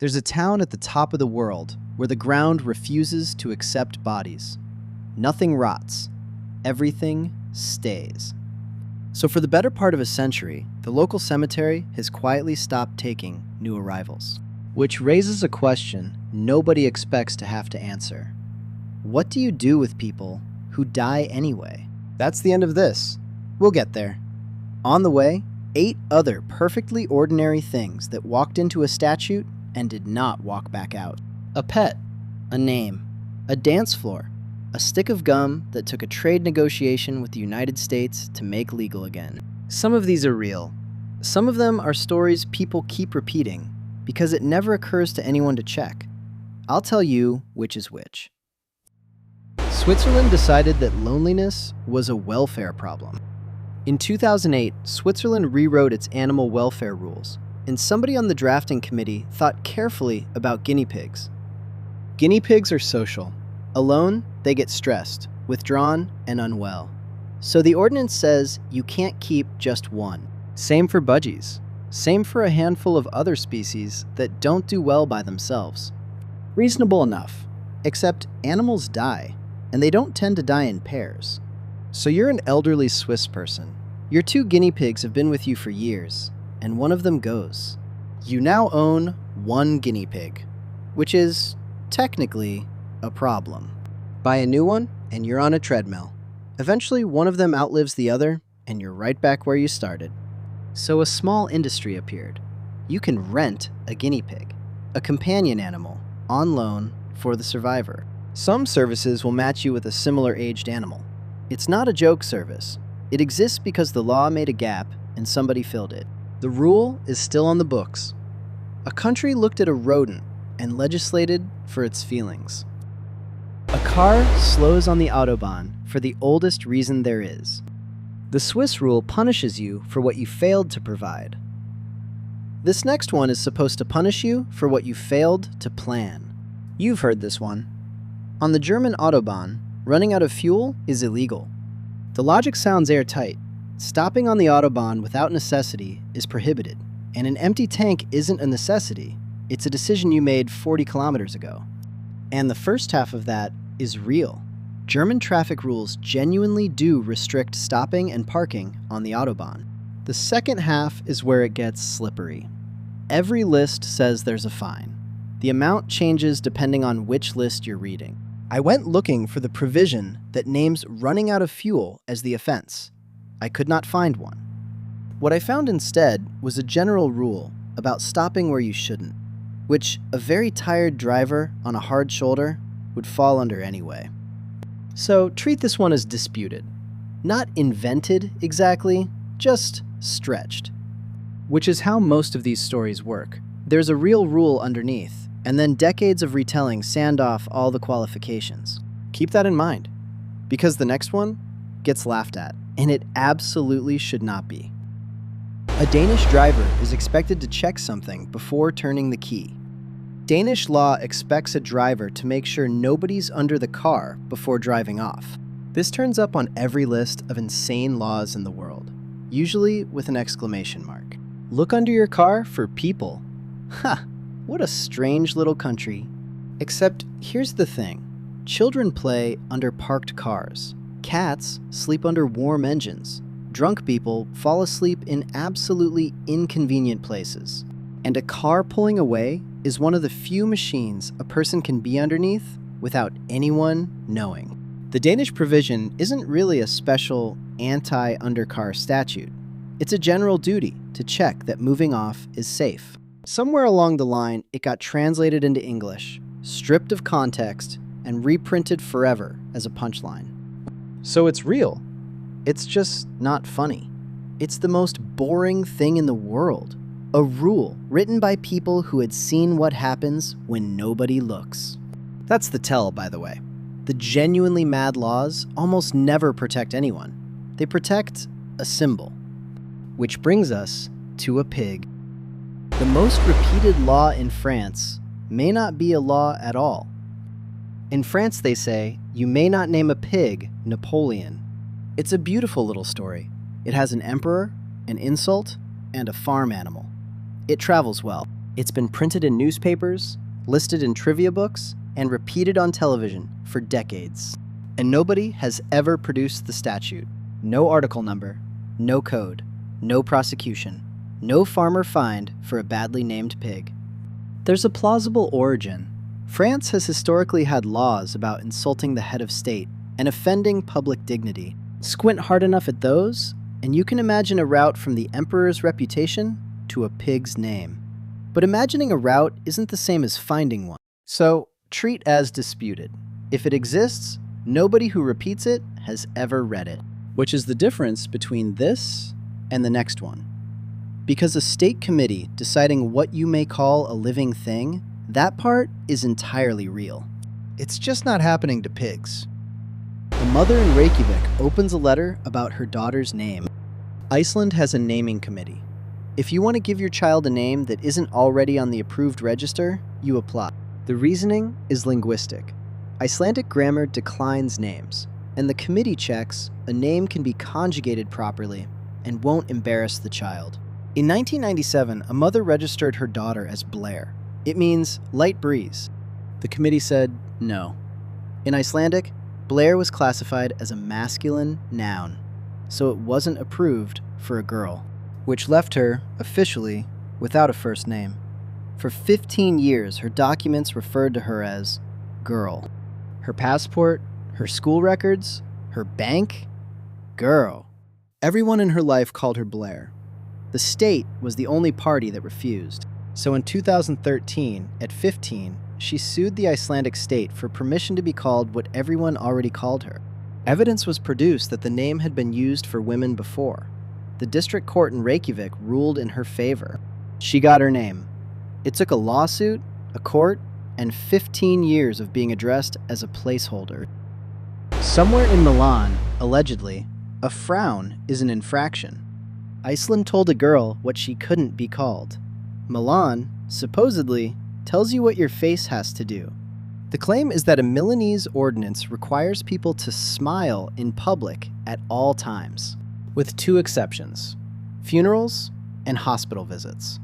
There's a town at the top of the world where the ground refuses to accept bodies. Nothing rots. Everything stays. So for the better part of a century, the local cemetery has quietly stopped taking new arrivals. Which raises a question nobody expects to have to answer. What do you do with people who die anyway? That's the end of this. We'll get there. On the way, 8 other perfectly ordinary things that walked into a statute and did not walk back out. A pet, a name, a dance floor, a stick of gum that took a trade negotiation with the United States to make legal again. Some of these are real. Some of them are stories people keep repeating because it never occurs to anyone to check. I'll tell you which is which. Switzerland decided that loneliness was a welfare problem. In 2008, Switzerland rewrote its animal welfare rules, and somebody on the drafting committee thought carefully about guinea pigs. Guinea pigs are social. Alone, they get stressed, withdrawn, and unwell. So the ordinance says you can't keep just one. Same for budgies. Same for a handful of other species that don't do well by themselves. Reasonable enough, except animals die, and they don't tend to die in pairs. So you're an elderly Swiss person. Your 2 guinea pigs have been with you for years, and one of them goes. You now own 1 guinea pig, which is, technically, a problem. Buy a new one, and you're on a treadmill. Eventually, one of them outlives the other, and you're right back where you started. So a small industry appeared. You can rent a guinea pig, a companion animal, on loan for the survivor. Some services will match you with a similar aged animal. It's not a joke service. It exists because the law made a gap and somebody filled it. The rule is still on the books. A country looked at a rodent and legislated for its feelings. A car slows on the Autobahn for the oldest reason there is. The Swiss rule punishes you for what you failed to provide. This next one is supposed to punish you for what you failed to plan. You've heard this one. On the German Autobahn, running out of fuel is illegal. The logic sounds airtight. Stopping on the Autobahn without necessity is prohibited, and an empty tank isn't a necessity. It's a decision you made 40 kilometers ago. And the first half of that is real. German traffic rules genuinely do restrict stopping and parking on the Autobahn. The second half is where it gets slippery. Every list says there's a fine. The amount changes depending on which list you're reading. I went looking for the provision that names running out of fuel as the offense. I could not find one. What I found instead was a general rule about stopping where you shouldn't, which a very tired driver on a hard shoulder would fall under anyway. So treat this one as disputed. Not invented exactly, just stretched. Which is how most of these stories work. There's a real rule underneath, and then decades of retelling sand off all the qualifications. Keep that in mind, because the next one gets laughed at, and it absolutely should not be. A Danish driver is expected to check something before turning the key. Danish law expects a driver to make sure nobody's under the car before driving off. This turns up on every list of insane laws in the world, usually with an exclamation mark. Look under your car for people. Ha! What a strange little country. Except, here's the thing. Children play under parked cars. Cats sleep under warm engines. Drunk people fall asleep in absolutely inconvenient places. And a car pulling away is one of the few machines a person can be underneath without anyone knowing. The Danish provision isn't really a special anti-undercar statute. It's a general duty to check that moving off is safe. Somewhere along the line, it got translated into English, stripped of context, and reprinted forever as a punchline. So it's real. It's just not funny. It's the most boring thing in the world. A rule written by people who had seen what happens when nobody looks. That's the tell, by the way. The genuinely mad laws almost never protect anyone. They protect a symbol. Which brings us to a pig. The most repeated law in France may not be a law at all. In France, they say, you may not name a pig Napoleon. It's a beautiful little story. It has an emperor, an insult, and a farm animal. It travels well. It's been printed in newspapers, listed in trivia books, and repeated on television for decades. And nobody has ever produced the statute. No article number, no code, no prosecution, no farmer fined for a badly named pig. There's a plausible origin. France has historically had laws about insulting the head of state and offending public dignity. Squint hard enough at those, and you can imagine a route from the emperor's reputation to a pig's name. But imagining a route isn't the same as finding one. So, treat as disputed. If it exists, nobody who repeats it has ever read it. Which is the difference between this and the next one. Because a state committee deciding what you may call a living thing, that part is entirely real. It's just not happening to pigs. A mother in Reykjavik opens a letter about her daughter's name. Iceland has a naming committee. If you want to give your child a name that isn't already on the approved register, you apply. The reasoning is linguistic. Icelandic grammar declines names, and the committee checks a name can be conjugated properly and won't embarrass the child. In 1997, a mother registered her daughter as Blair. It means light breeze. The committee said no. In Icelandic, Blair was classified as a masculine noun, so it wasn't approved for a girl, which left her, officially, without a first name. For 15 years, her documents referred to her as girl. Her passport, her school records, her bank, girl. Everyone in her life called her Blair. The state was the only party that refused. So in 2013, at 15, she sued the Icelandic state for permission to be called what everyone already called her. Evidence was produced that the name had been used for women before. The district court in Reykjavik ruled in her favor. She got her name. It took a lawsuit, a court, and 15 years of being addressed as a placeholder. Somewhere in Milan, allegedly, a frown is an infraction. Iceland told a girl what she couldn't be called. Milan, supposedly, tells you what your face has to do. The claim is that a Milanese ordinance requires people to smile in public at all times, with two exceptions: funerals and hospital visits.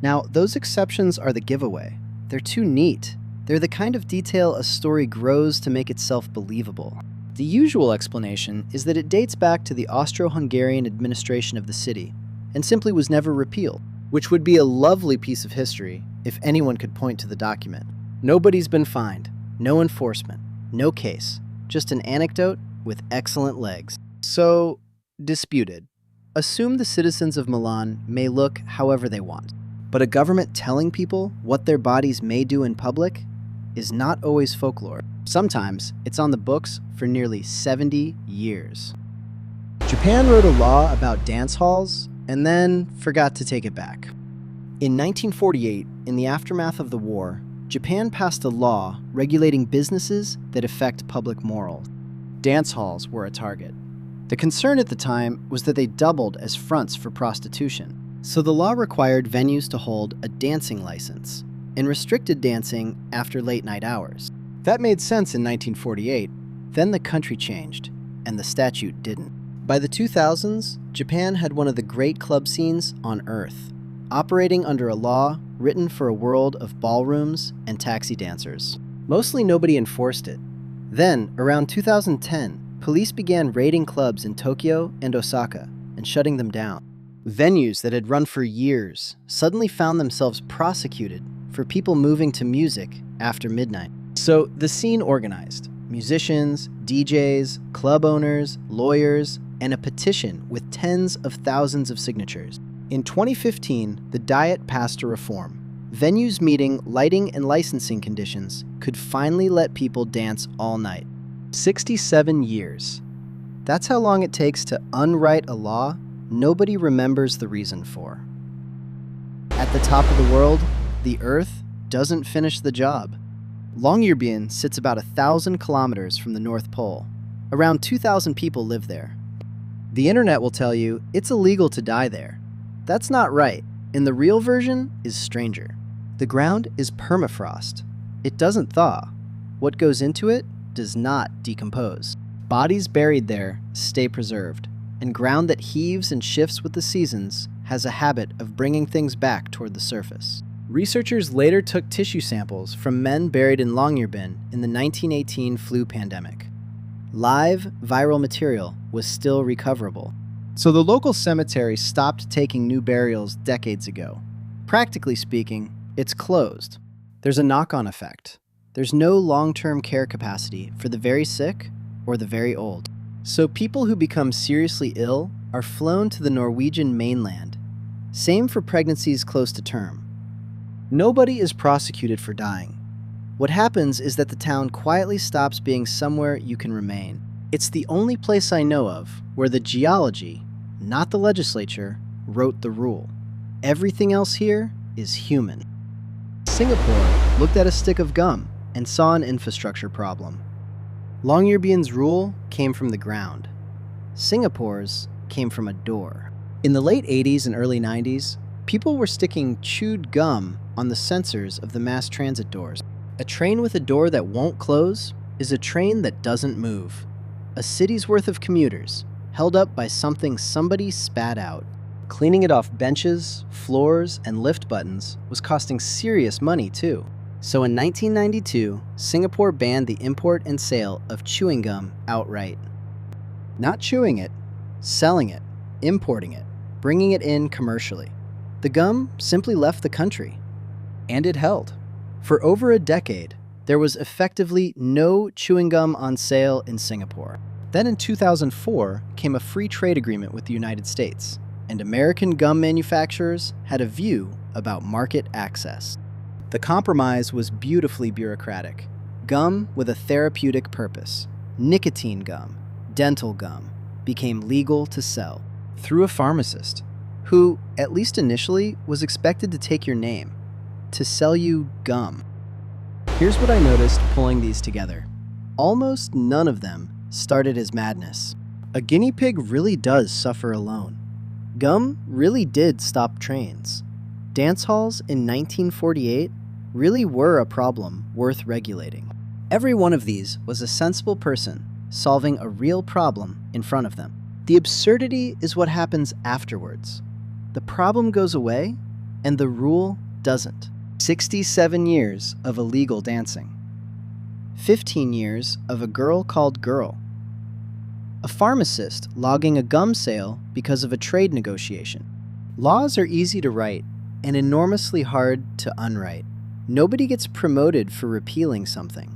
Now, those exceptions are the giveaway. They're too neat. They're the kind of detail a story grows to make itself believable. The usual explanation is that it dates back to the Austro-Hungarian administration of the city and simply was never repealed, which would be a lovely piece of history if anyone could point to the document. Nobody's been fined, no enforcement, no case, just an anecdote with excellent legs. So, disputed. Assume the citizens of Milan may look however they want, but a government telling people what their bodies may do in public is not always folklore. Sometimes it's on the books for nearly 70 years. Japan wrote a law about dance halls and then forgot to take it back. In 1948, in the aftermath of the war, Japan passed a law regulating businesses that affect public morals. Dance halls were a target. The concern at the time was that they doubled as fronts for prostitution. So the law required venues to hold a dancing license and restricted dancing after late night hours. That made sense in 1948. Then the country changed, and the statute didn't. By the 2000s, Japan had one of the great club scenes on Earth, operating under a law written for a world of ballrooms and taxi dancers. Mostly nobody enforced it. Then, around 2010, police began raiding clubs in Tokyo and Osaka and shutting them down. Venues that had run for years suddenly found themselves prosecuted for people moving to music after midnight. So the scene organized: musicians, DJs, club owners, lawyers, and a petition with tens of thousands of signatures. In 2015, the Diet passed a reform. Venues meeting lighting and licensing conditions could finally let people dance all night. 67 years. That's how long it takes to unwrite a law nobody remembers the reason for. At the top of the world, the Earth doesn't finish the job. Longyearbyen sits about 1,000 kilometers from the North Pole. Around 2,000 people live there. The internet will tell you it's illegal to die there. That's not right, and the real version is stranger. The ground is permafrost. It doesn't thaw. What goes into it does not decompose. Bodies buried there stay preserved, and ground that heaves and shifts with the seasons has a habit of bringing things back toward the surface. Researchers later took tissue samples from men buried in Longyearbyen in the 1918 flu pandemic. Live, viral material was still recoverable. So the local cemetery stopped taking new burials decades ago. Practically speaking, it's closed. There's a knock-on effect. There's no long-term care capacity for the very sick or the very old. So people who become seriously ill are flown to the Norwegian mainland. Same for pregnancies close to term. Nobody is prosecuted for dying. What happens is that the town quietly stops being somewhere you can remain. It's the only place I know of where the geology, not the legislature, wrote the rule. Everything else here is human. Singapore looked at a stick of gum and saw an infrastructure problem. Longyearbyen's rule came from the ground. Singapore's came from a door. In the late 80s and early 90s, people were sticking chewed gum on the sensors of the mass transit doors. A train with a door that won't close is a train that doesn't move. A city's worth of commuters, held up by something somebody spat out. Cleaning it off benches, floors, and lift buttons was costing serious money too. So in 1992, Singapore banned the import and sale of chewing gum outright. Not chewing it, selling it, importing it, bringing it in commercially. The gum simply left the country. And it held. For over a decade, there was effectively no chewing gum on sale in Singapore. Then in 2004 came a free trade agreement with the United States, and American gum manufacturers had a view about market access. The compromise was beautifully bureaucratic. Gum with a therapeutic purpose, nicotine gum, dental gum, became legal to sell through a pharmacist who, at least initially, was expected to take your name, to sell you gum. Here's what I noticed pulling these together. Almost none of them started as madness. A guinea pig really does suffer alone. Gum really did stop trains. Dance halls in 1948 really were a problem worth regulating. Every one of these was a sensible person solving a real problem in front of them. The absurdity is what happens afterwards. The problem goes away, and the rule doesn't. 67 years of illegal dancing. 15 years of a girl called girl. A pharmacist logging a gum sale because of a trade negotiation. Laws are easy to write and enormously hard to unwrite. Nobody gets promoted for repealing something.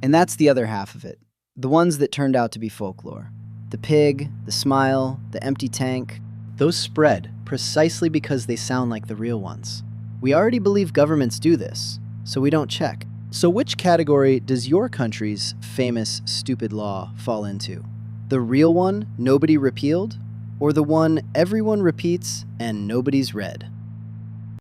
And that's the other half of it. The ones that turned out to be folklore. The pig, the smile, the empty tank. Those spread precisely because they sound like the real ones. We already believe governments do this, so we don't check. So which category does your country's famous stupid law fall into? The real one nobody repealed, or the one everyone repeats and nobody's read?